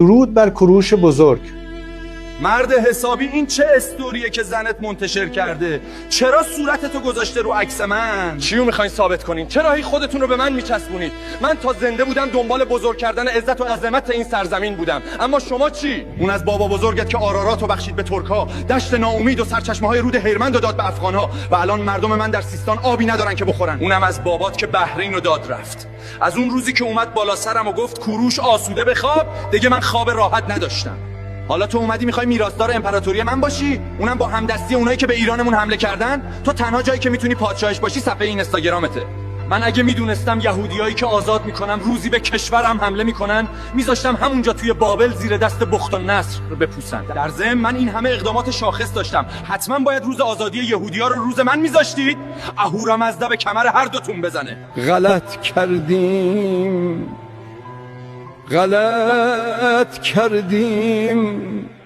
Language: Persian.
درود بر کوروش بزرگ. مرد حسابی، این چه استوریه که زنت منتشر کرده؟ چرا صورتتو گذاشته رو عکس من؟ چیو میخواین ثابت کنین؟ چرا هی خودتون رو به من میچسبونید؟ من تا زنده بودم دنبال بزرگ کردن عزت و عظمت این سرزمین بودم، اما شما چی؟ اون از بابا بزرگت که آراراتو بخشید به ترکا، دشت ناامید و سرچشمه‌های رود هیرمند داد به افغانها و الان مردم من در سیستان آبی ندارن که بخورن. اونم از بابات که بحرین رو داد رفت. از اون روزی که اومد بالا سرم و گفت کوروش آسوده بخواب، دیگه من خواب راحت نداشتم. حالا تو اومدی میخوای میراثدار امپراتوری من باشی؟ اونم با همدستی اونایی که به ایرانمون حمله کردن؟ تو تنها جایی که میتونی پادشاهش باشی صفحه اینستاگرامته. من اگه میدونستم یهودیایی که آزاد میکنم روزی به کشورم حمله میکنن، میذاشتم همونجا توی بابل زیر دست بخت و نصر بپوسن. در ضمن من این همه اقدامات شاخص داشتم، حتما باید روز آزادی یهودی‌ها رو روز من میذاشتید؟ اهورامزدا به کمر هر دوتون بزنه. غلط کردیم